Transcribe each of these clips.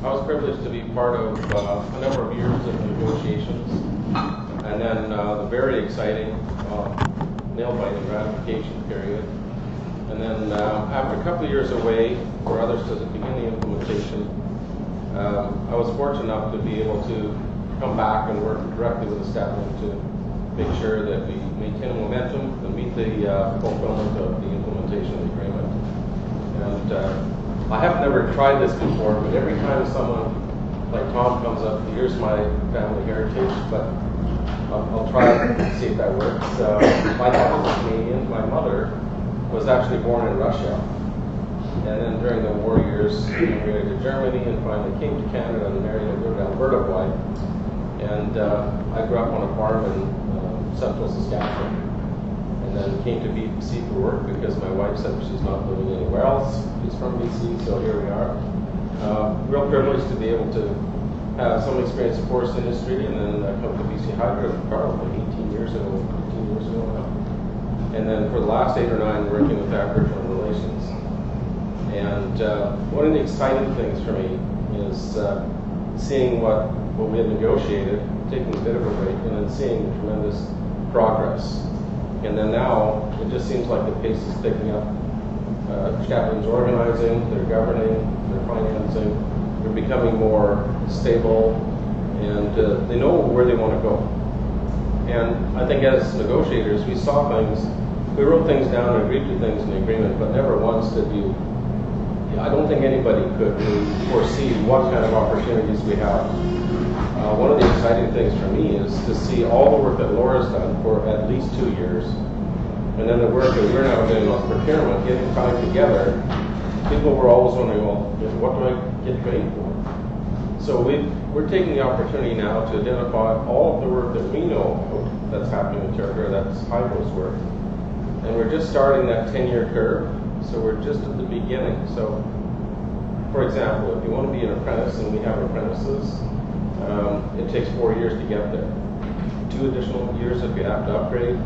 I was privileged to be part of a number of years of negotiations, and then the very exciting nail-biting ratification period. And then after a couple of years away, for others to begin the implementation, I was fortunate enough to be able to come back and work directly with the staff to make sure that we maintain momentum and meet the fulfillment of the implementation of the agreement. And I have never tried this before, but every time someone like Tom comes up, here's my family heritage, but I'll try and see if that works. My dad was Canadian. My mother was actually born in Russia. And then during the war years, we immigrated to Germany and finally came to Canada and married a good Alberta wife. And I grew up on a farm in central Saskatchewan. And then came to BC for work because my wife said she's not living anywhere else. She's from BC, so here we are. Real privileged to be able to have some experience in forest industry and then come to BC Hydro probably 18 years ago now. And then for the last 8 or 9 working with Aboriginal relations. And one of the exciting things for me is seeing what we had negotiated, taking a bit of a break, and then seeing the tremendous progress. And then now, it just seems like the pace is picking up. Chaplains organizing, they're governing, they're financing, they're becoming more stable, and they know where they want to go. And I think as negotiators, we saw things, we wrote things down and agreed to things in the agreement, but never once did you, I don't think anybody could really foresee what kind of opportunities we have. One of the exciting things for me is to see all the work that Laura's done for at least 2 years, and then the work that we're now doing on procurement, getting time together. People were always wondering, well, what do I get paid for? So we're taking the opportunity now to identify all of the work that we know that's happening in territory, that's Hydro's work. And we're just starting that 10-year curve, so we're just at the beginning. So, for example, if you want to be an apprentice, and we have apprentices, it takes 4 years to get there. 2 additional years if you have to upgrade.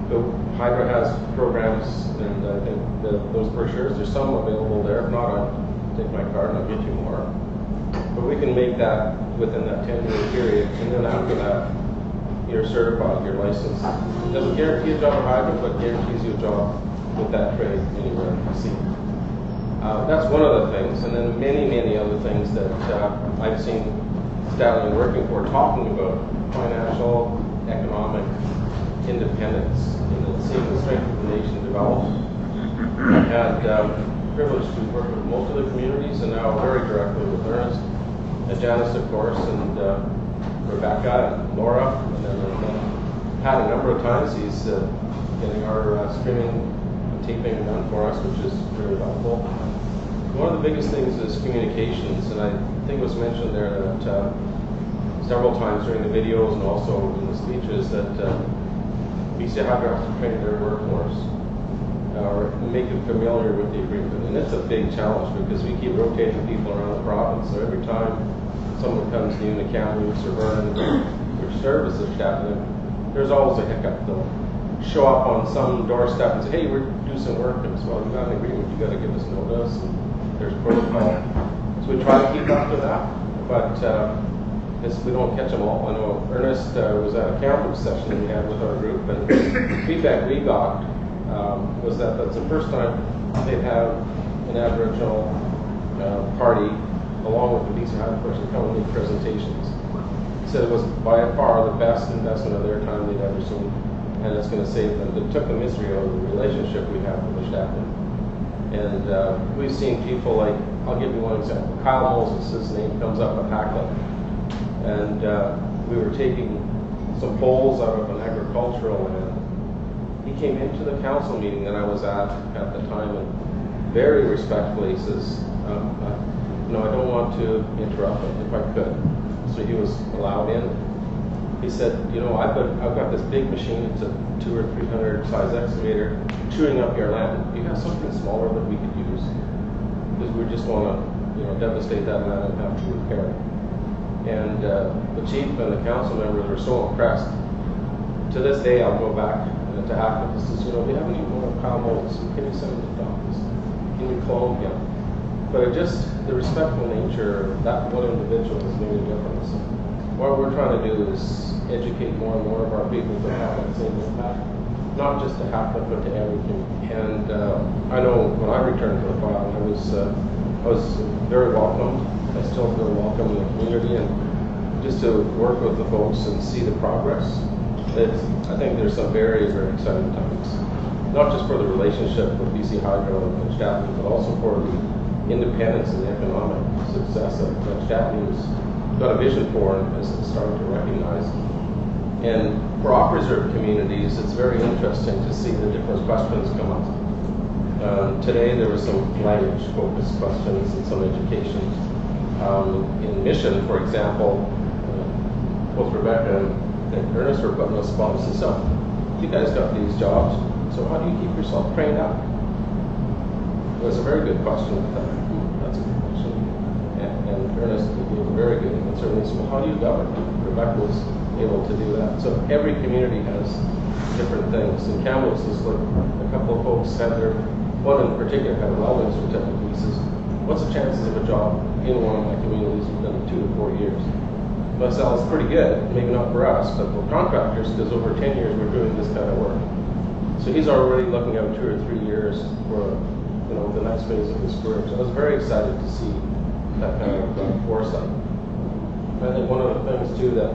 But Hydro has programs, and I think those brochures, there's some available there. If not, I'll take my card and I'll get you more. But we can make that within that 10-year period, and then after that, you're certified, you're licensed. It doesn't guarantee a job at Hydro, but guarantees you a job with that trade anywhere in BC. That's one of the things, and then many, many other things that I've seen Statling working for, talking about financial, economic independence, and then seeing the strength of the nation develop. I've had privilege to work with most of the communities, and now very directly with Ernest, and Janice, of course, and Rebecca, and Laura, and then had a number of times he's getting our streaming and taping done for us, which is really helpful. One of the biggest things is communications, and I think it was mentioned there that several times during the videos and also in the speeches that BC Hydro has to train their workforce or make them familiar with the agreement. And it's a big challenge because we keep rotating people around the province, so every time someone comes new to Kamloops or Vernon or services chaplain, there's always a hiccup. They'll show up on some doorstep and say, hey, we're doing some work. And it's, well, you got an agreement, you got to give us notice, and there's protocol. So we try to keep up to that, but we don't catch them all. I know Ernest was at a Kamloops session we had with our group, and the feedback we got was that that's the first time they've had an Aboriginal party along with the BC Hydro person come and make presentations. He said it was by far the best investment of their time they'd ever seen, and it's going to save them. It took the misery out of the relationship we have with the chaplain. And we've seen people like, I'll give you one example. Kyle Moses, his name comes up at Hackett. And we were taking some poles out of an agricultural land. He came into the council meeting that I was at the time and very respectfully says, no, I don't want to interrupt him if I could. So he was allowed in. He said, you know, I've got this big machine, it's a 200 or 300 size excavator, chewing up your land. You have something smaller that we could use? Because we just want to, devastate that land and have to repair it. And the chief and the council members were so impressed. To this day, I'll go back to Hackett and says, do you have any more Kyle Moses? Can you send him to the office? Can you clone him? But just the respectful nature, that one individual has made a difference. What we're trying to do is educate more and more of our people to have that same impact, not just to happen, but to everything. And I know when I returned to the file, I was very welcomed. I still feel welcome in the community, and just to work with the folks and see the progress. I think there's some very, very exciting times, not just for the relationship with BC Hydro and Staffing, but also for the independence and the economic success that Staffing's got a vision for and is starting to recognize. And for off-reserve communities, it's very interesting to see the different questions come up. Today there were some language-focused questions and some education. In Mission, for example, both Rebecca and Ernest were putting us on and said, so, you guys got these jobs, so how do you keep yourself trained up? It was a very good question. That's a good question. And Ernest gave a very good answer. And he said, well, how do you govern? Rebecca was able to do that. So every community has different things. In Kamloops, like a couple of folks had one in particular had a welding certificate. He says, what's the chances of a job in one of my communities within 2 to 4 years? That sounds pretty good, maybe not for us, but for contractors, because over 10 years we're doing this kind of work. So he's already looking out 2 or 3 years for the next phase of his career. So I was very excited to see that kind of foresight. And I think one of the things too that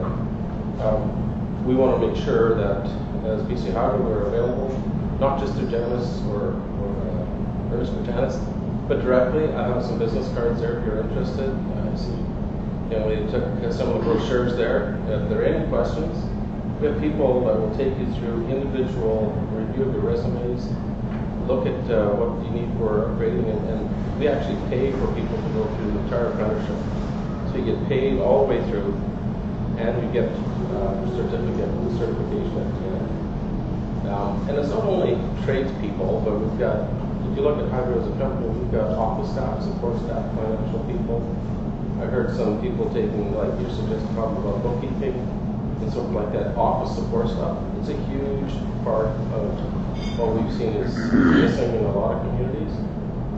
we want to make sure that as BC Hydro we're available, not just to Janice or Ernest Botanis, but directly. I have some business cards there if you're interested. I see. We took some of the brochures there. If there are any questions, we have people that will take you through individual review of your resumes, look at what you need for upgrading, and we actually pay for people to go through the entire apprenticeship. So you get paid all the way through, and you get a certification at the end. And it's not only tradespeople, but we've got, if you look at Hydro as a company, we've got office staff, support staff, financial people. I heard some people taking, like you suggested, talking about bookkeeping and sort of like that office support stuff. It's a huge part of what we've seen is missing in a lot of communities.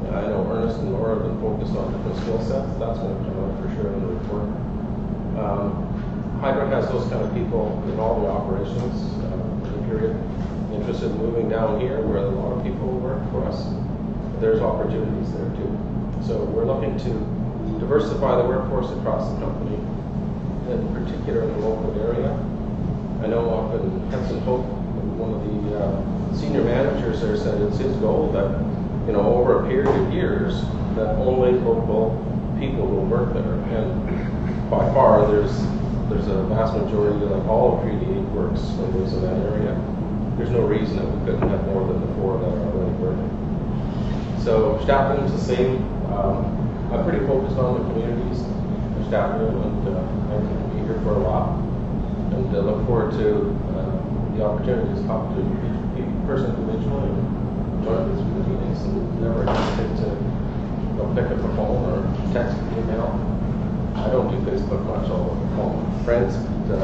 And I know Ernest and Laura have been focused on different skill sets. That's going to come out for sure in the report. Hydro has those kind of people in all the operations in the period. Interested in moving down here where a lot of people work for us. There's opportunities there too. So we're looking to diversify the workforce across the company, in particular in the local area. I know up in Henson Hope, one of the senior managers there said it's his goal that, over a period of years, that only local people will work there. And by far, there's a vast majority, like all of Treaty 8 works when it was in that area. There's no reason that we couldn't have more than the 4 that are already working. So Staffing is the same. I'm pretty focused on the communities, Staffing, and I can be here for a while. And look forward to the opportunity to talk to each person individually and join these meetings, and never hesitate to pick up the phone or text, email. I don't do Facebook much, I'll call friends. But,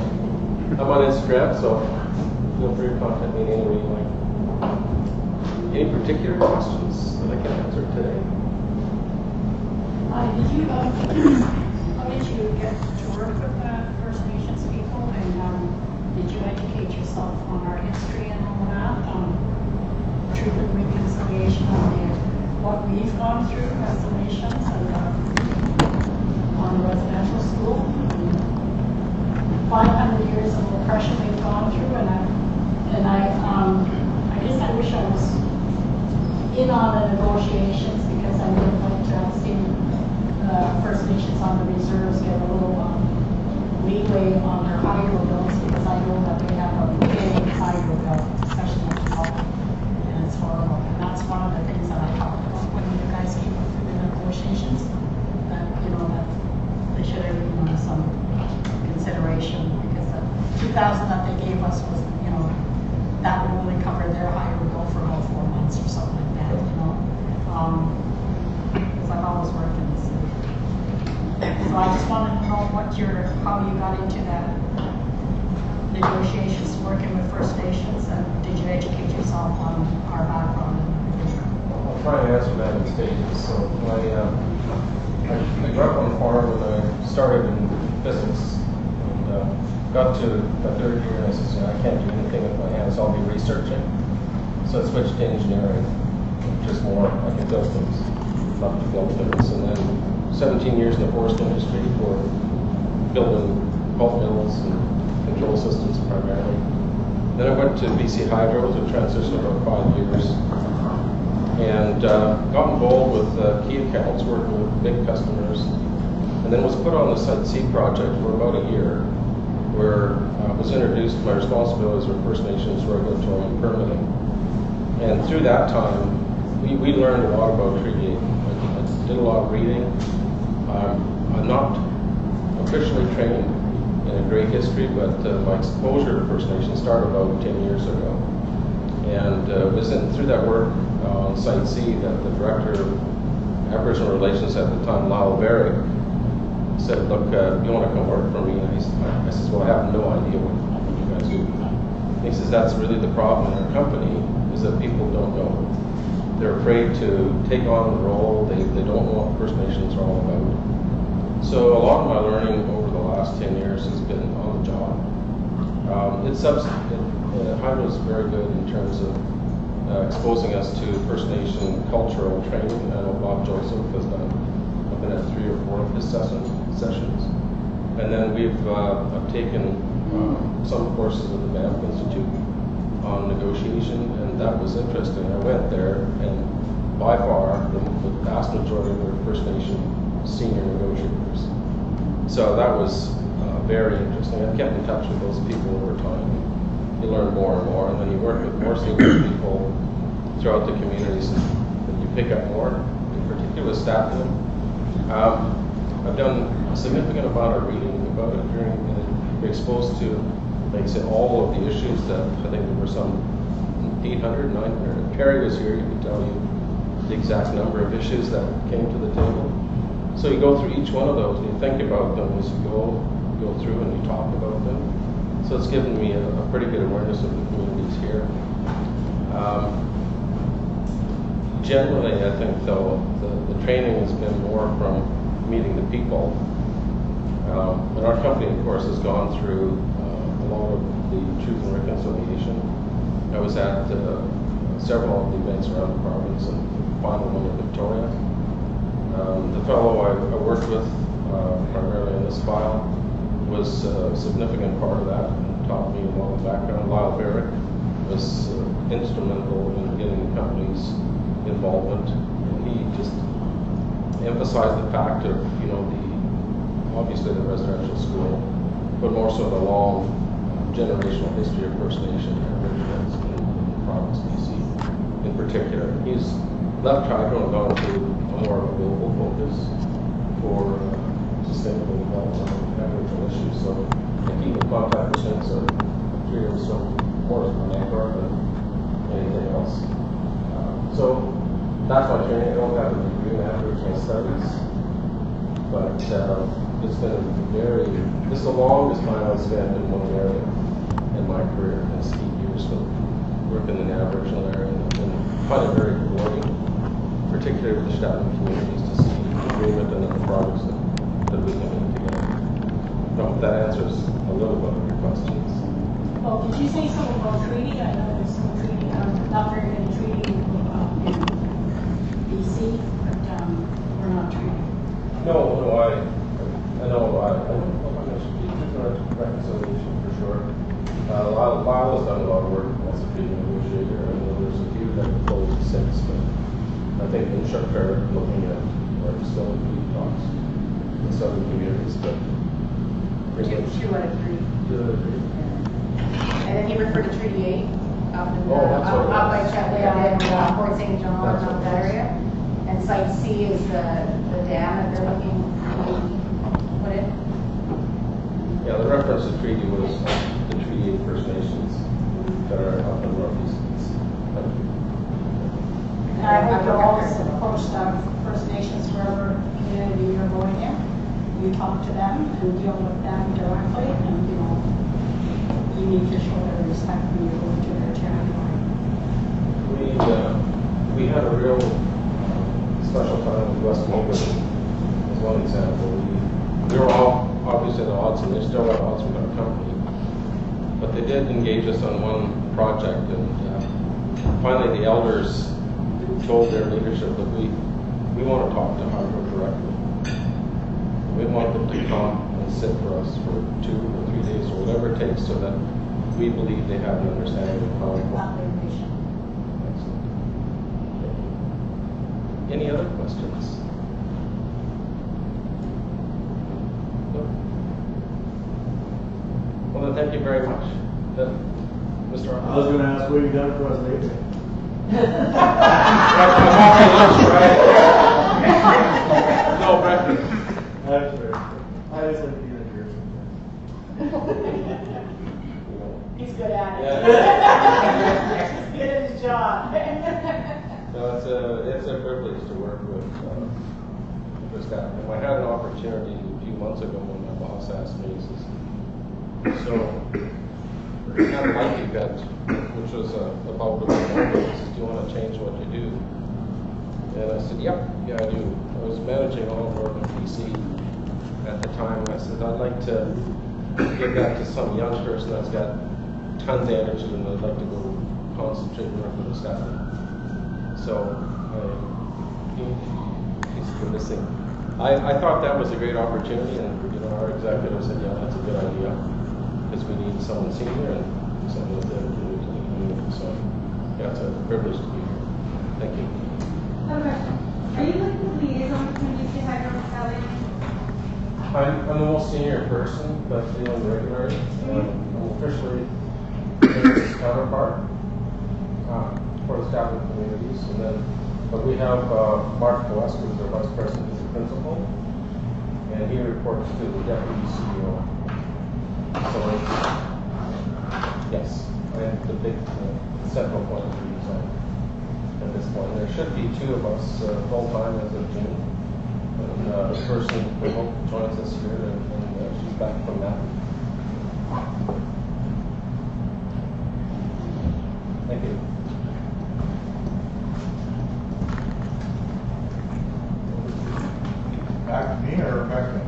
I'm on Instagram, so feel free to contact me any way you like. Any particular questions that I can answer today? How did you get to work with the First Nations people, and did you educate yourself on our history and all that, truth and reconciliation, what we've gone through as the nations, and on residential school, 500 years of oppression we've gone through, and I guess I wish I was in on the negotiations, because I would have liked to have seen First Nations on the reserves get a little leeway on their hydro bills, because I know that they have a big hydro bill, especially at the top, and it's horrible. And that's one of the things that I talked about when you guys came up through the negotiations, that that they should have given us some consideration, because the 2,000 that they gave us was that would only cover their hydro bill for about 4 months or something like that, because I've always worked in the city. So I just wanted to know how you got into that negotiations, working with First Nations, and did you educate yourself on our background? I'll try and answer that in stages. So I I grew up on a farm and I started in physics. And got to my third year and I said, I can't do anything with my hands, I'll be researching. So I switched to engineering, just more I can build things, not to build things. And then 17 years in the forest industry for building pulp mills and control systems primarily. Then I went to BC Hydro to transition about 5 years and got involved with key accounts, working with big customers, and then was put on the Site C project for about a year, where I was introduced to my responsibilities for First Nations regulatory and permitting. And through that time, we learned a lot about Treaty 8. I did a lot of reading. I'm not officially trained in a great history, but my exposure to First Nations started about 10 years ago. And it was through that work on Site C that the Director of Aboriginal Relations at the time, Lyle Berry, said, look, you want to come work for me? And I says, well, I have no idea what you guys do. And he says, that's really the problem in our company, is that people don't know. They're afraid to take on the role. They don't know what First Nations are all about. So a lot of my learning over the last 10 years has been on the job. Hydro is very good in terms of exposing us to First Nation cultural training. I know Bob Joseph has done, I've been at 3 or 4 of his sessions. And then I've taken some courses at the Banff Institute on negotiation, and that was interesting. I went there, and by far, the vast majority were First Nation senior negotiators. So that was very interesting. I've kept in touch with those people over time. You learn more and more, and then you work with more senior people throughout the communities, and you pick up more, in particular staffing them. I've done a significant amount of reading about it and been exposed to, like I said, all of the issues that I think there were some 800, 900. If Perry was here, he could tell you the exact number of issues that came to the table. So you go through each one of those and you think about them as you go through and you talk about them. So it's given me a pretty good awareness of the communities here. Generally, I think though, the training has been more from meeting the people. And our company, of course, has gone through a lot of the Truth and Reconciliation. I was at several of the events around the province, and the final one in Victoria. The fellow I worked with primarily in this file was a significant part of that and taught me a lot of background. Lyle Barrett was instrumental in getting the company's involvement. And he just emphasized the fact of, obviously the residential school, but more so the long generational history of First Nation Aborigines in the province of BC in particular. He's left Hydro and gone to more of a global focus for sustainable development of Aboriginal issues. So I keep in contact with him, so treat him so more as a mentor than anything else. So that's my training. I don't have a degree in Aboriginal studies, but it's been this is the longest time I've spent in one area in my career, in 8 years working in the Aboriginal area, and find it very rewarding, particularly with the Staten communities, to see the agreement and the progress that we can make together. I hope that answers a little bit of your questions. Well, did you say something about treaty? I know there's some treaty, not very many treaty in BC, but we're not treaty. No, I know I'm going to speak to reconciliation for sure. Lyle has done a lot of work as a treaty negotiator. I know there's a few that have closed since, but I think in Shakar looking at where we're still in treaty talks in southern communities, but Two out of three. 2 out of 3. And then he referred to Treaty 8 up in that's up right. by Chetwood and Port St. John That's and that right. area. And Site C is the dam that they're looking to put in. Yeah, the reference to treaty was the Treaty 8 First Nations that are up in northeast. And I hope you're always approach the First Nations wherever community you're going in. You talk to them and deal with them directly, and you need to show their respect when you go into their territory. We had a real special time with West Vancouver one example. We were all obviously at odds, and they're still at odds with our company. But they did engage us on one project, and finally the elders told their leadership that we want to talk to Hydro directly. We want them to come and sit for us for 2 or 3 days or whatever it takes, so that we believe they have an understanding of how it works. Any other questions? No? Well, then thank you very much. Mr. Arthur. I was going to ask what you done for us lately. I'm offering lunch, right? No breakfast. That's fair. I just like to get in here He's good at it. Yeah. He's good at his job. No, it's a privilege to work with this guy. And I had an opportunity a few months ago when my boss asked me, he says, so we had a light event, which was about the remote. He says, do you want to change what you do? And I said, yep, yeah, I do. I was managing all of Northern BC at the time. I said, I'd like to give that to some young person that's got tons of energy, and I'd like to go concentrate and work with the staff. So he's been missing. I thought that was a great opportunity, and our executive said, yeah, that's a good idea, because we need someone senior and someone dedicated to the community. So yeah, it's a privilege to be here. Thank you. Okay. Are you looking to liaison between UC Hydro and Sally? I'm the most senior person that's dealing regularly. I'm officially his counterpart for the staff and communities, but we have Mark West, who's our vice president, he's the principal, and he reports to the deputy CEO. So yes, I'm the big central point of view at this point. There should be 2 of us full time as of June. And the person we hope joins us here, and she's back from that. Thank you. Back to me or back to me?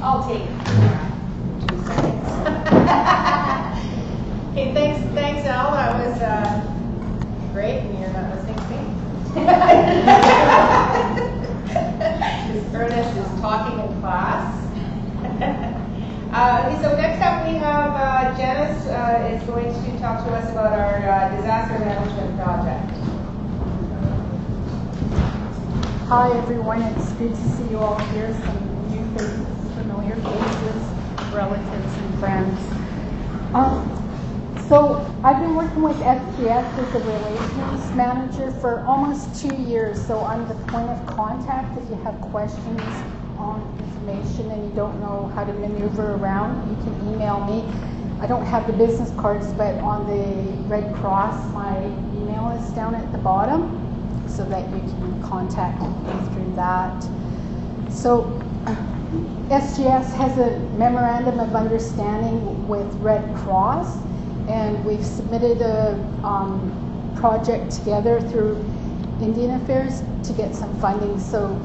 I'll take 2 seconds. Hey, thanks, Al. That was great, and you're not listening to me. Ernest is talking in class. Okay, so next up we have Janice is going to talk to us about our disaster management project. Hi everyone, it's good to see you all here. Some new faces, familiar faces, relatives and friends. So I've been working with SGS as a relations manager for almost 2 years. So I'm the point of contact if you have questions on information and you don't know how to maneuver around. You can email me. I don't have the business cards, but on the Red Cross, my email is down at the bottom, so that you can contact me through that. So SGS has a memorandum of understanding with Red Cross, and we've submitted a project together through Indian Affairs to get some funding. So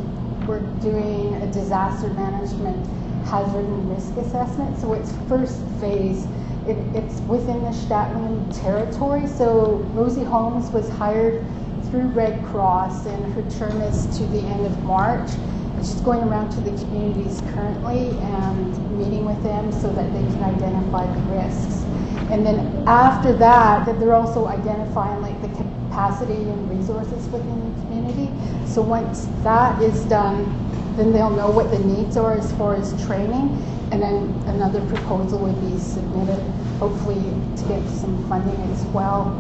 we're doing a disaster management hazard and risk assessment. So it's first phase. It's within the Statland territory. So Rosie Holmes was hired through Red Cross, and her term is to the end of March. And she's going around to the communities currently and meeting with them so that they can identify the risks. And then after that, they're also identifying like the capacity and resources within the community. So once that is done, then they'll know what the needs are as far as training, and then another proposal would be submitted, hopefully to get some funding as well.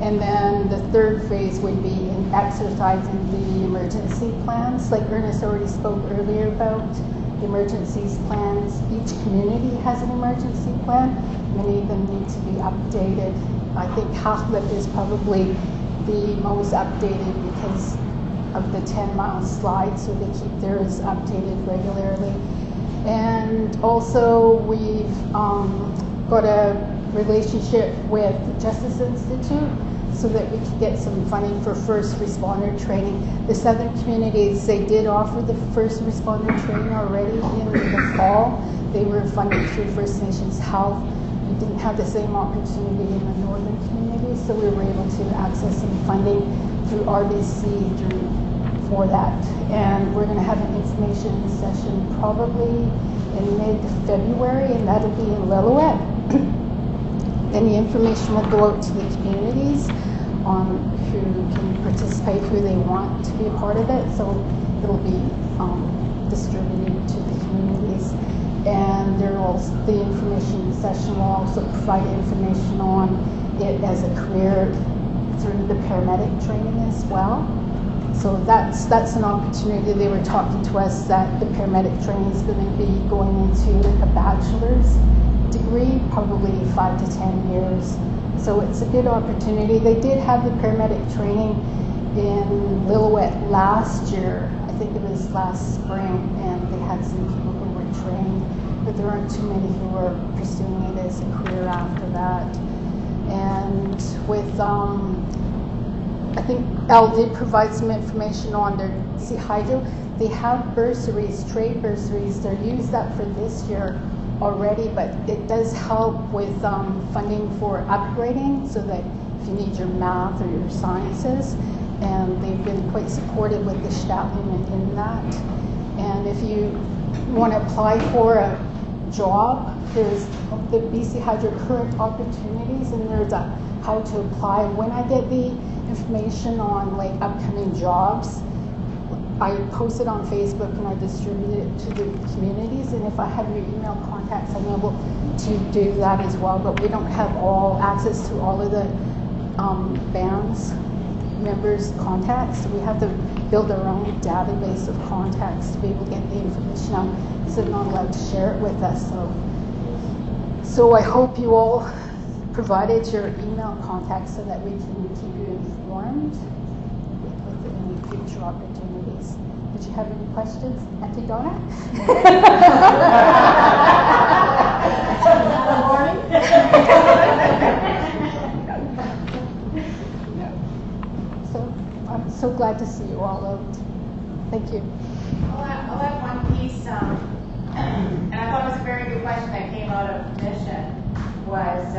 And then the third phase would be in exercising the emergency plans, like Ernest already spoke earlier about the emergencies plans. Each community has an emergency plan. Many of them need to be updated. I think Halklet is probably the most updated because of the 10-mile slide, so they keep theirs updated regularly. And also we've got a relationship with the Justice Institute. so that we could get some funding for first responder training. The southern communities, they did offer the first responder training already in the fall. They were funded through First Nations Health. We didn't have the same opportunity in the northern communities, so we were able to access some funding through RBC for that. And we're going to have an information session probably in mid-February, and that'll be in Lillooet. And the information will go out to the communities on who can participate, who they want to be a part of it. So it'll be distributed to the communities. And the information session will also provide information on it as a career through the paramedic training as well. So that's an opportunity. They were talking to us that the paramedic training is going to be going into like a bachelor's degree, probably 5 to 10 years. So it's a good opportunity. They did have the paramedic training in Lillooet last year. I think it was last spring, and they had some people who were trained, but there aren't too many who are pursuing it as a career after that. And with I think Al did provide some information on their BC Hydro. They have bursaries, trade bursaries. They're used that for this year already, but it does help with funding for upgrading, so that if you need your math or your sciences, and they've been quite supportive with the Statlian in that. And if you want to apply for a job, there's the BC Hydro current opportunities, and there's a how to apply. When I get the information on like upcoming jobs, I post it on Facebook and I distribute it to the communities. And if I have your email contacts, I'm able to do that as well. But we don't have all access to all of the bands members' contacts. So we have to build our own database of contacts to be able to get the information out. So they're not allowed to share it with us. So I hope you all provided your email contacts so that we can keep you informed with any future opportunities. Did you have any questions, Auntie Donna? So I'm so glad to see you all out. Thank you. I'll add one piece, and I thought it was a very good question that came out of mission, was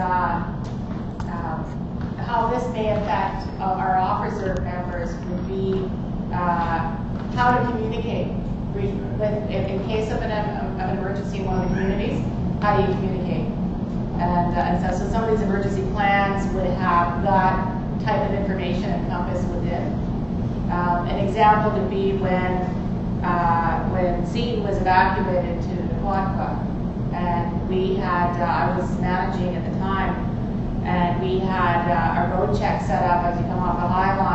how this may affect our officer members would be how to communicate in case of an emergency in one of the communities. How do you communicate? And so some of these emergency plans would have that type of information encompassed within. An example would be when Seton was evacuated to Nequatqua, and we had, I was managing at the time, and we had our road check set up as you come off the High Line.